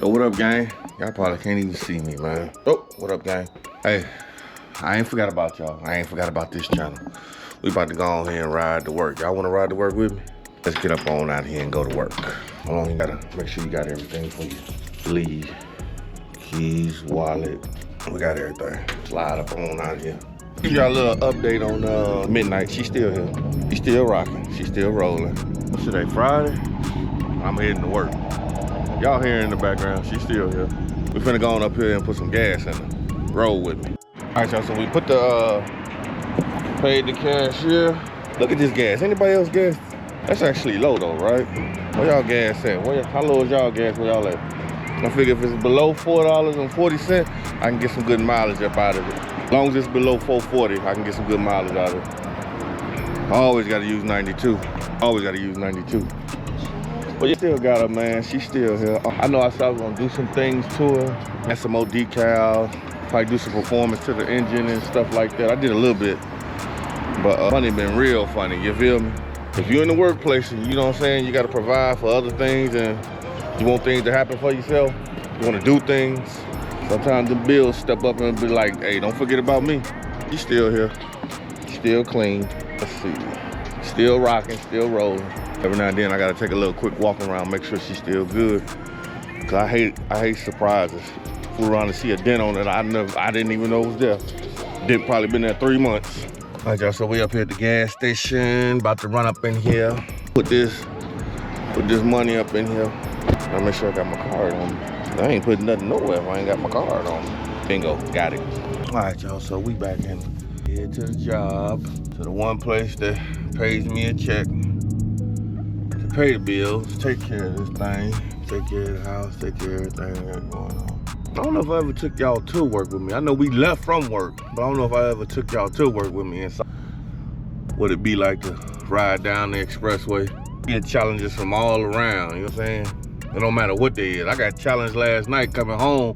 Yo, what up, gang? Y'all probably can't even see me, man. Oh, what up, gang? Hey, I ain't forgot about y'all. I ain't forgot about this channel. We about to go on here and ride to work. Y'all wanna ride to work with me? Let's get up on out here and go to work. Hold on, you gotta make sure you got everything for you. Lead, keys, wallet. We got everything. Slide up on out here. Give y'all a little update on Midnight. She's still here. She's still rocking. She's still rolling. What's today, Friday? I'm heading to work. Y'all hear in the background, she's still here. We finna go on up here and put some gas in her. Roll with me. All right, y'all, so we put the, paid the cashier. Look at this gas. Anybody else gas? That's actually low though, right? Where y'all gas at? How low is y'all gas? Where y'all at? I figure if it's below $4.40, I can get some good mileage up out of it. As long as it's below $4.40, I can get some good mileage out of it. I always gotta use 92. Always gotta use 92. But you still got her, man. She's still here. I know I said I was gonna do some things to her. Add some more decals. Probably do some performance to the engine and stuff like that. I did a little bit. But money been real funny, you feel me? If you're in the workplace and you know what I'm saying, you gotta provide for other things and you want things to happen for yourself, you wanna do things, sometimes the bills step up and be like, hey, don't forget about me. She's still here, still clean. Let's see, still rocking, still rolling. Every now and then I gotta take a little quick walk around, make sure she's still good. Cause I hate surprises. Fool around to see a dent on it I didn't even know it was there. Dent probably been there 3 months. All right, y'all, so we up here at the gas station, about to run up in here. Put this money up in here. I'll make sure I got my card on me. I ain't putting nothing nowhere if I ain't got my card on me. Bingo, got it. All right, y'all, so we back in here to the job, to the one place that pays me a check. Pay the bills, take care of this thing, take care of the house, take care of everything that's going on. I don't know if I ever took y'all to work with me. I know we left from work, but I don't know if I ever took y'all to work with me. And so, what it be like to ride down the expressway? Get challenges from all around, you know what I'm saying? It don't matter what they is. I got challenged last night coming home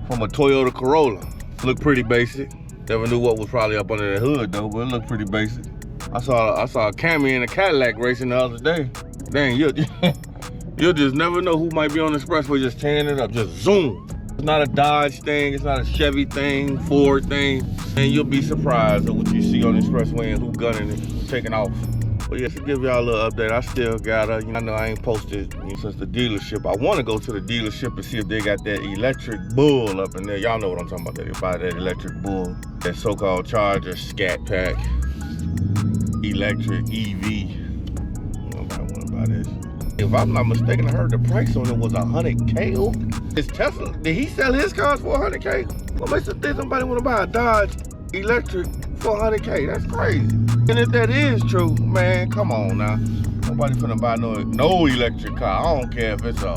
from a Toyota Corolla. Looked pretty basic. Never knew what was probably up under the hood though, but it looked pretty basic. I saw a Camry and a Cadillac racing the other day. Dang, you'll just never know who might be on the expressway just tearing it up, just zoom. It's not a Dodge thing, it's not a Chevy thing, Ford thing. And you'll be surprised at what you see on the expressway and who gunning it, who's taking off. But yeah, to give y'all a little update, I still got her. I know I ain't posted since the dealership. I want to go to the dealership and see if they got that electric bull up in there. Y'all know what I'm talking about, they buy that electric bull, that so-called Charger Scat Pack. Electric EV. Nobody want to buy this. If I'm not mistaken, I heard the price on it was $100K. Is Tesla, did he sell his cars for $100K? What makes you think somebody want to buy a Dodge electric for $100K? That's crazy. And if that is true, man, come on now. Nobody finna buy no electric car. I don't care if it's a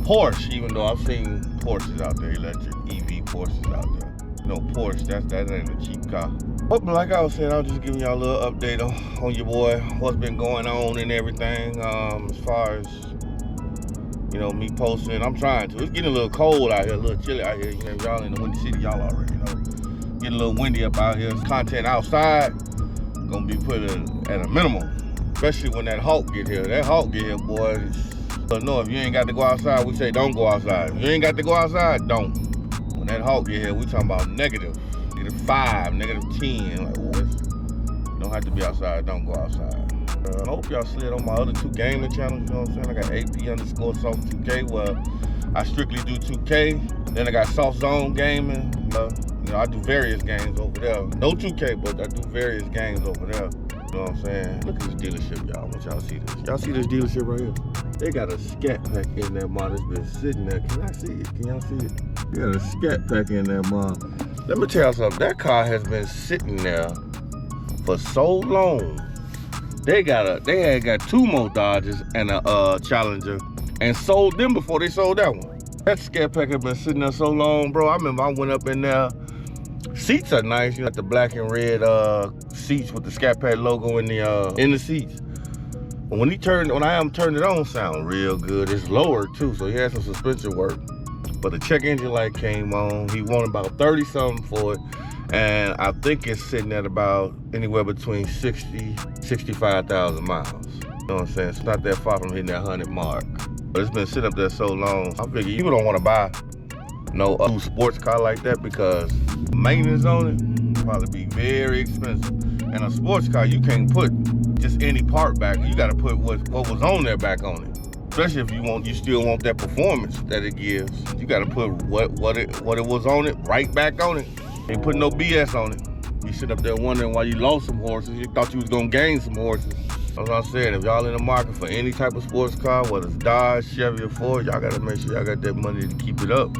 Porsche, even though I've seen Porsches out there, electric EV Porsches out there. No Porsche, that ain't a cheap car. But like I was saying, I was just giving y'all a little update on your boy, what's been going on and everything. As far as, me posting, I'm trying to. It's getting a little cold out here, a little chilly out here. Y'all in the Windy City, y'all already know. Getting a little windy up out here. Content outside gonna be put at a minimum, especially when that Hawk get here. That Hawk get here, boy. But no, if you ain't got to go outside, we say don't go outside. If you ain't got to go outside, don't. When that Hawk get here, we talking about -5, -10. Like, you don't have to be outside, don't go outside. I hope y'all slid on my other 2 gaming channels, you know what I'm saying? I got AP_Soft2K, where I strictly do 2K. Then I got Soft Zone Gaming. I do various games over there. No 2K, but I do various games over there. You know what I'm saying? Look at this dealership, y'all. I want y'all to see this. Y'all see this dealership right here? They got a Scat Pack in that mod. It's been sitting there. Can I see it? Can y'all see it? They got a Scat Pack in that mod. Let me tell you something. That car has been sitting there for so long. They had got 2 more Dodges and a Challenger and sold them before they sold that one. That Scat Pack had been sitting there so long, bro. I remember I went up in there. Seats are nice. You got the black and red seats with the Scat Pack logo in the seats. But when I am turning it on, sound real good. It's lower too, so he had some suspension work. But the check engine light came on. He wanted about 30 something for it. And I think it's sitting at about anywhere between 60, 65,000 miles. You know what I'm saying? It's not that far from hitting that 100 mark. But it's been sitting up there so long. I figure you don't want to buy no sports car like that because maintenance on it probably be very expensive. And a sports car, you can't put just any part back. You got to put what was on there back on it. Especially if you still want that performance that it gives. You got to put what it was on it right back on it. Ain't put no BS on it. You sit up there wondering why you lost some horses. You thought you was gonna gain some horses. That's what I said. If y'all in the market for any type of sports car, whether it's Dodge, Chevy, or Ford, y'all gotta make sure y'all got that money to keep it up.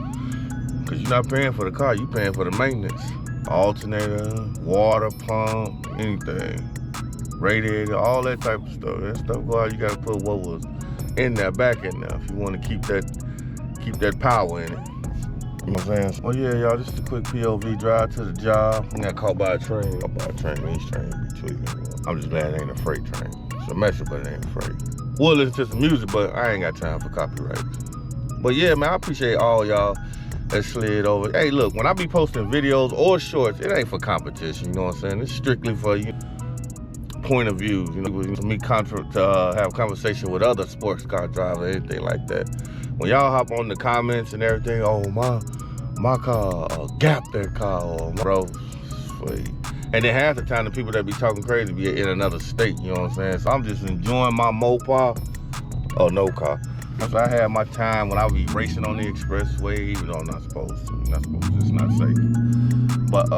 Cause you're not paying for the car, you paying for the maintenance. Alternator, water pump, anything. Radiator, all that type of stuff. That stuff go out, you gotta put what was in there back in there if you wanna keep that power in it. You know what I'm saying? Well, yeah, y'all, just a quick POV drive to the job. I got caught by a train. Caught by a train, these trains be tweaking. I'm just glad it ain't a freight train. It's a metro, but it ain't a freight. We'll listen to some music, but I ain't got time for copyright. But yeah, man, I appreciate all y'all that slid over. Hey, look, when I be posting videos or shorts, it ain't for competition, you know what I'm saying? It's strictly for you point of views, you know, me to have conversation with other sports car drivers, anything like that. When y'all hop on the comments and everything, oh, my car, gap that car, or bro, sweet. And then half the time, the people that be talking crazy be in another state, you know what I'm saying? So I'm just enjoying my Mopar, or no car. So I had my time when I be racing on the expressway, even though I'm not supposed to. It's not safe. But,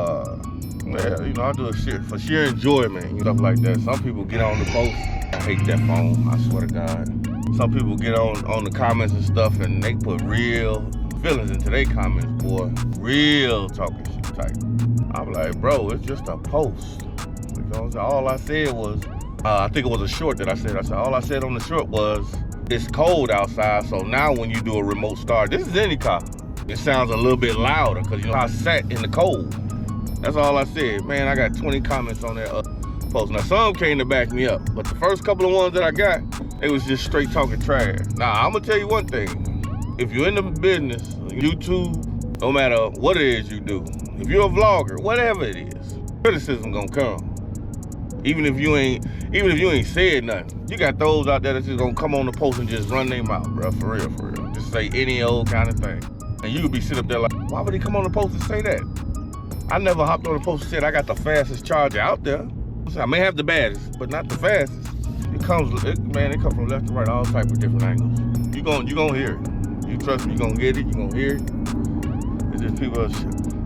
yeah, you know, I do it for sheer enjoyment and stuff like that. Some people get on the post. I hate that phone, I swear to God. Some people get on the comments and stuff and they put real feelings into their comments, boy. Real talking shit type. I'm like, bro, it's just a post. You know what I'm saying? All I said was, I think it was a short that I said. All I said on the short was, it's cold outside, so now when you do a remote start, this is any car, it sounds a little bit louder because you know I sat in the cold. That's all I said. Man, I got 20 comments on that post. Now, some came to back me up, but the first couple of ones that I got, it was just straight talking trash. Now, I'm gonna tell you one thing. If you're in the business, YouTube, no matter what it is you do, if you're a vlogger, whatever it is, criticism gonna come. Even if you ain't said nothing. You got those out there that's just gonna come on the post and just run their mouth, bro, for real. Just say any old kind of thing. And you could be sitting up there like, why would he come on the post and say that? I never hopped on the post and said I got the fastest charger out there. I may have the baddest, but not the fastest. It comes from left to right, all type of different angles. You gonna hear it. You trust me, you gonna get it, you gonna hear it. It's just people.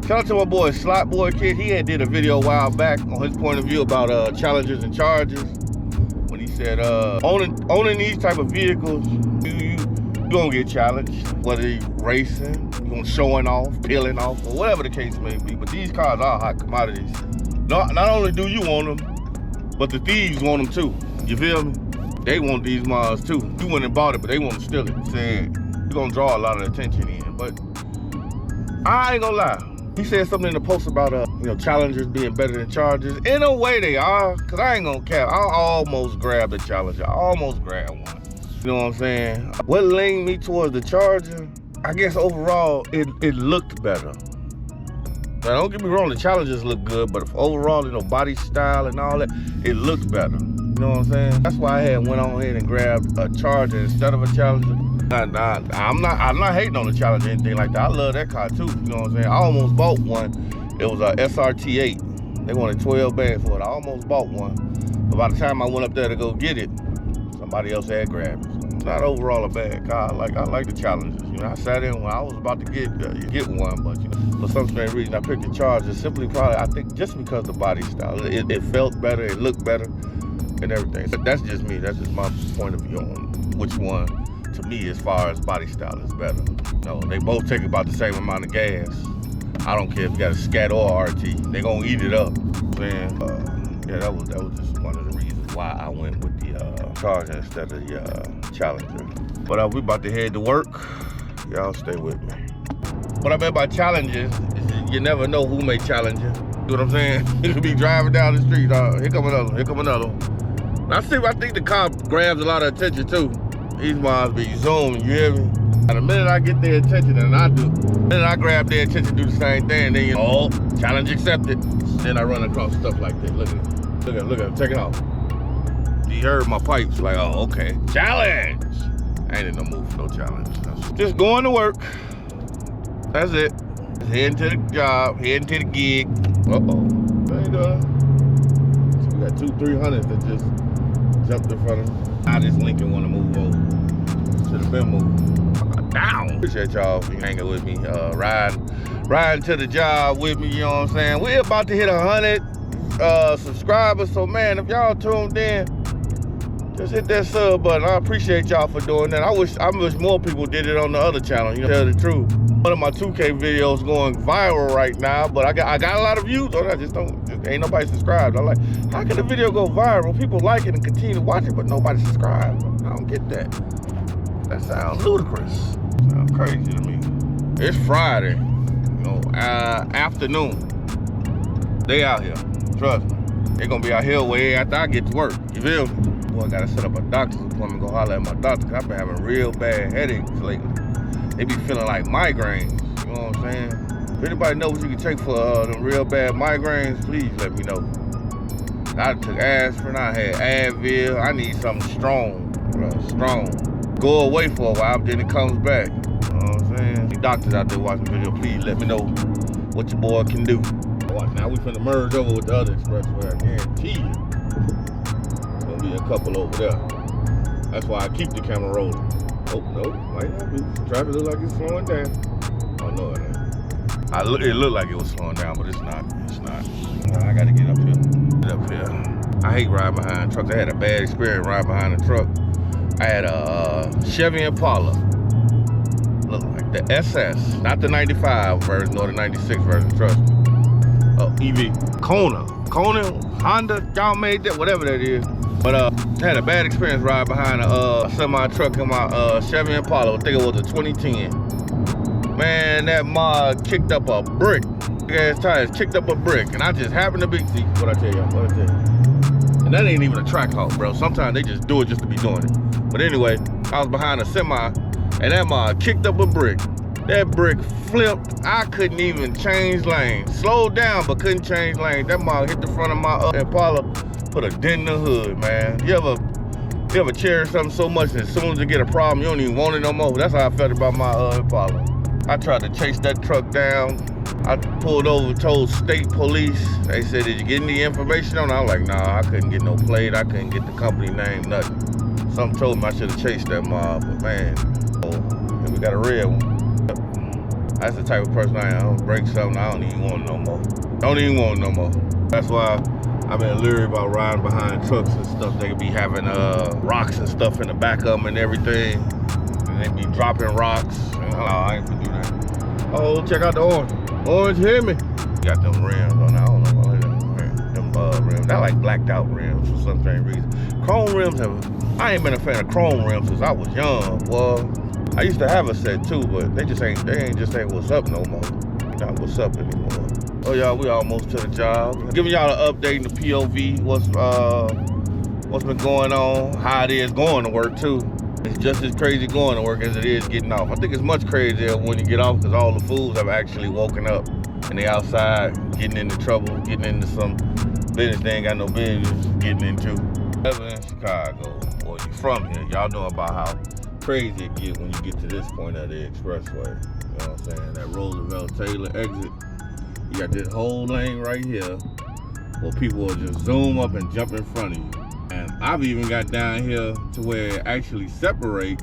Shout out to my boy Slot Boy Kid. He had did a video a while back on his point of view about Challengers and Chargers. When he said owning these type of vehicles, you gonna get challenged. Whether you racing, you gonna showing off, peeling off, or whatever the case may be. But these cars are hot commodities. Not only do you want them, but the thieves want them too. You feel me? They want these mines too. You went and bought it, but they want to steal it. Saying you're gonna draw a lot of attention in. But I ain't gonna lie. He said something in the post about Challengers being better than Chargers. In a way they are, cause I ain't gonna cap. I almost grabbed a Challenger. I almost grabbed one. You know what I'm saying? What leaned me towards the Charger? I guess overall it looked better. Now don't get me wrong, the Challengers look good, but overall, body style and all that, it looked better. You know what I'm saying? That's why I went on ahead and grabbed a Charger instead of a Challenger. I'm not hating on the Challenger or anything like that. I love that car too. You know what I'm saying? I almost bought one. It was a SRT8. They wanted 12 bands for it. I almost bought one. But by the time I went up there to go get it, somebody else had grabbed it. It's not overall a bad car. I like the Challengers. I sat in when I was about to get one, but for some strange reason I picked the Charger simply probably I think just because of the body style. It felt better, it looked better, and everything. But that's just me. That's just my point of view on which one, to me, as far as body style, is better. They both take about the same amount of gas. I don't care if you got a Scat or RT. They gonna eat it up. Yeah, that was just one of the reasons why I went with the Charger instead of the Challenger. But we about to head to work. Y'all stay with me. What I meant by challenges is you never know who may challenge you. You know what I'm saying? You could be driving down the street. Here come another one. I think the car grabs a lot of attention too. These moms be zooming, you hear me? And the minute I get their attention, and the minute I grab their attention, do the same thing, then challenge accepted. Then I run across stuff like this. Look at him, check it out. He heard my pipes, like, oh, okay. Challenge! I ain't in no mood for no challenge. Just going to work. That's it. Just heading to the job, heading to the gig. Uh-oh. Ain't done. So we got 2-300s that just jumped in front of me. Now this Lincoln want to move over. Should have been moved. Down. Appreciate y'all for hanging with me, riding to the job with me, you know what I'm saying? We're about to hit 100 subscribers, so man, if y'all tuned in, just hit that sub button. I appreciate y'all for doing that. I wish more people did it on the other channel, you know, tell the truth. One of my 2K videos going viral right now, but I got a lot of views on it. I just ain't nobody subscribed. I'm like, how can the video go viral? People like it and continue to watch it, but nobody subscribed. I don't get that. That sounds ludicrous. Sounds crazy to me. It's Friday, you know, afternoon. They out here, trust me. They gonna be out here way after I get to work, you feel me? Boy, I gotta set up a doctor's appointment, go holler at my doctor, cause I've been having real bad headaches lately. They be feeling like migraines, you know what I'm saying? If anybody knows what you can take for them real bad migraines, please let me know. I took aspirin, I had Advil, I need something strong, strong. Go away for a while, then it comes back. You know what I'm saying? The doctors out there watching the video, please let me know what your boy can do. Now we finna merge over with the other expressway, I guarantee you. There's gonna be a couple over there. That's why I keep the camera rolling. Oh, no, might not be. Traffic look like it's slowing down. Oh, no, it ain't. It looked like it was slowing down, but it's not. It's not. I gotta get up here. Get up here. I hate riding behind trucks. I had a bad experience riding behind a truck. I had a Chevy Impala. Look like the SS, not the 95 version or the 96 version, trust me. EV. Kona, Honda, y'all made that, whatever that is. But I had a bad experience riding behind a semi truck in my Chevy Impala. I think it was a 2010. Man, that mod kicked up a brick. Big ass tires kicked up a brick, and I just happened to be. See what I tell y'all? And that ain't even a track halt, bro. Sometimes they just do it just to be doing it. But anyway, I was behind a semi, and that mod kicked up a brick. That brick flipped. I couldn't even change lanes. Slowed down, but couldn't change lanes. That mod hit the front of my Impala, put a dent in the hood, man. You ever cherish something so much that as soon as you get a problem, you don't even want it no more? That's how I felt about my Impala. I tried to chase that truck down. I pulled over, told state police. They said, did you get any information on it? I was like, nah, I couldn't get no plate. I couldn't get the company name, nothing. Something told me I should have chased that mob, but man, and we got a red one. That's the type of person I am. I don't break something, I don't even want it no more. Don't even want it no more. That's why I've been leery about riding behind trucks and stuff. They could be having rocks and stuff in the back of them and everything. And they be dropping rocks. And I ain't gonna do that. Oh, check out the orange. Orange, hear me? Got them rims on. I don't know about them rims. They're like blacked out rims for some strange reason. Chrome rims I ain't been a fan of chrome rims since I was young. Well, I used to have a set too, but they ain't just what's up no more. Not what's up anymore. Oh y'all, we almost to the job. Giving y'all an update in the POV, what's been going on, how it is going to work too. It's just as crazy going to work as it is getting off. I think it's much crazier when you get off because all the fools have actually woken up and they outside getting into trouble, getting into some business they ain't got no business getting into. Ever in Chicago, or you from here, y'all know about how crazy it get when you get to this point of the expressway. You know what I'm saying? That Roosevelt Taylor exit. You got this whole lane right here where people will just zoom up and jump in front of you. And I've even got down here to where it actually separates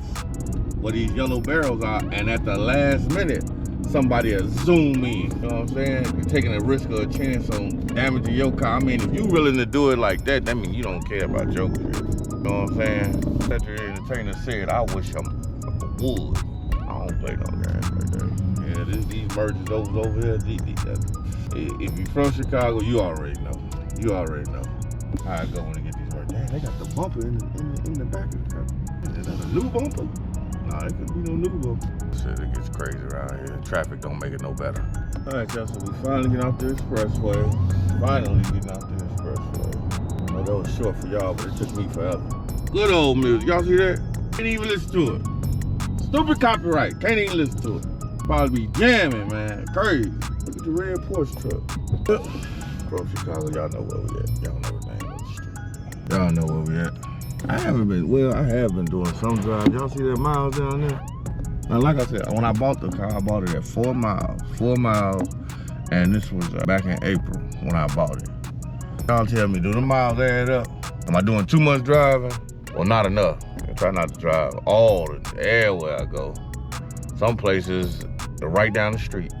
where these yellow barrels are, and at the last minute, somebody will zoom in. You know what I'm saying? You're taking a risk or a chance on damaging your car. I mean, if you're willing to do it like that, that means you don't care about your career. You know what I'm saying? Cedric the Entertainer said, I wish I would. I don't play no games like that. Yeah, these merges over here, if you're from Chicago, you already know. You already know how I go when I get these merges. Damn, they got the bumper in the back of the car. Is that a new bumper? Nah, it could be no new bumper. Shit, it gets crazy around here. Traffic don't make it no better. All right, y'all, so we finally get off the expressway. Finally getting off the expressway. I know that was short for y'all, but it took me forever. Good old music. Y'all see that? Can't even listen to it. Stupid copyright. Can't even listen to it. Probably be jamming, man. Crazy. Look at the red Porsche truck. From Chicago, y'all know where we at. Y'all know the name of the street. Y'all know where we at. I haven't been, well, I have been doing some drives. Y'all see that miles down there? Now, like I said, when I bought the car, I bought it at 4 miles. 4 miles, and this was back in April when I bought it. Y'all tell me, do the miles add up? Am I doing too much driving or not enough? I try not to drive everywhere I go. Some places, they're right down the street.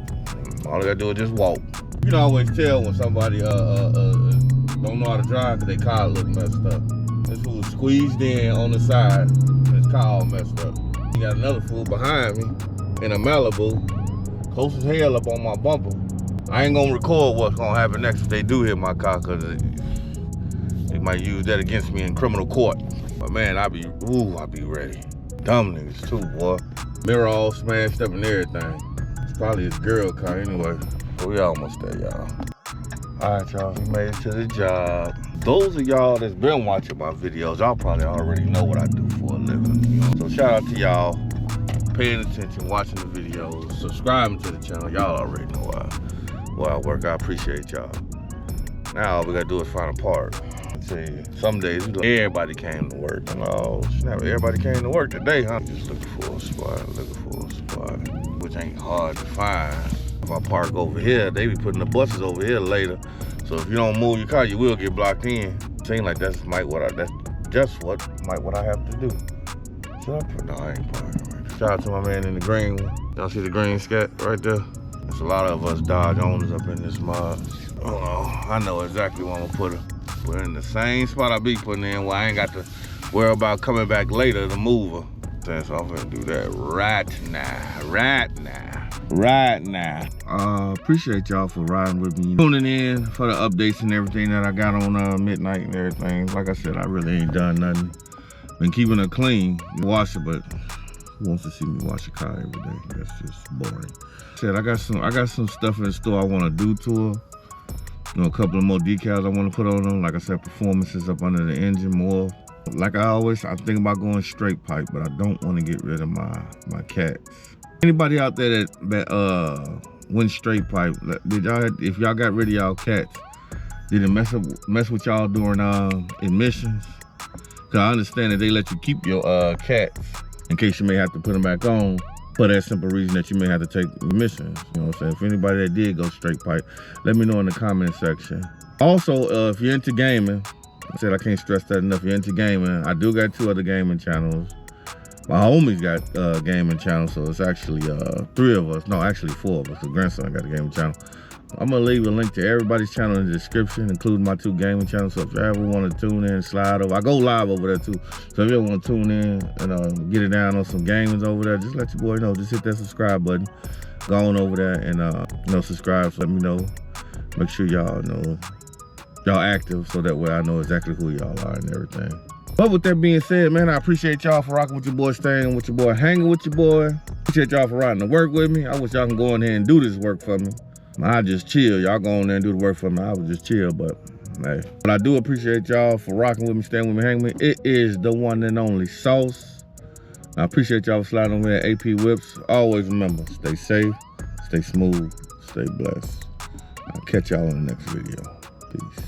All I gotta do is just walk. You can always tell when somebody don't know how to drive because their car look messed up. This fool squeezed in on the side, and his car all messed up. You got another fool behind me in a Malibu, close as hell up on my bumper. I ain't gonna record what's gonna happen next if they do hit my car, cause they might use that against me in criminal court. But man, I be ready. Dumb niggas too, boy. Mirror all smashed up and everything. It's probably his girl car anyway. But we almost there, y'all. All right, y'all, we made it to the job. Those of y'all that's been watching my videos, y'all probably already know what I do for a living. You know? So shout out to y'all paying attention, watching the videos, subscribing to the channel. Y'all already know where I work. I appreciate y'all. Now all we gotta do is find a part. I tell you, some days everybody came to work. And oh snap, everybody came to work today, huh? Just looking for a spot, which ain't hard to find. If I park over here, they be putting the buses over here later. So if you don't move your car, you will get blocked in. Seems like that's just what I have to do. Shut up. No, I ain't parking right there. Shout out to my man in the green one. Y'all see the green scat right there? There's a lot of us Dodge owners up in this mod. Oh, I know exactly where I'm gonna put her. We're in the same spot I be putting in where I ain't got to worry about coming back later to move her. So I'm gonna do that right now. Appreciate y'all for riding with me, tuning in for the updates and everything that I got on midnight and everything. Like I said, I really ain't done nothing. Been keeping it clean, wash it, but who wants to see me wash a car every day? That's just boring. Said I got some stuff in the store I want to do to her. You know, a couple of more decals I want to put on them. Like I said, performances up under the engine more. Like I think about going straight pipe, but I don't want to get rid of my cats. Anybody out there that went straight pipe, if y'all got rid of y'all cats, did it mess with y'all during admissions? Cause I understand that they let you keep your cats in case you may have to put them back on for that simple reason that you may have to take admissions. You know what I'm saying? If anybody that did go straight pipe, let me know in the comment section. Also, if you're into gaming, I said I can't stress that enough. If you're into gaming, I do got 2 other gaming channels. My homies got gaming channels, so it's actually 3 of us. No, actually 4 of us. The grandson got a gaming channel. I'm gonna leave a link to everybody's channel in the description, including my 2 gaming channels. So if you ever want to tune in, slide over. I go live over there too. So if you ever want to tune in and get it down on some gamings over there, just let your boy know. Just hit that subscribe button. Go on over there and subscribe. So let me know. Make sure y'all know y'all active, so that way I know exactly who y'all are and everything. But with that being said, man, I appreciate y'all for rocking with your boy, staying with your boy, hanging with your boy. Appreciate y'all for riding to work with me. I wish y'all can go in here and do this work for me. I just chill. Y'all go in there and do the work for me. I would just chill, but hey. But I do appreciate y'all for rocking with me, staying with me, hanging with me. It is the one and only Sauce. I appreciate y'all for sliding over at AP Whips. Always remember, stay safe, stay smooth, stay blessed. I'll catch y'all in the next video. Peace.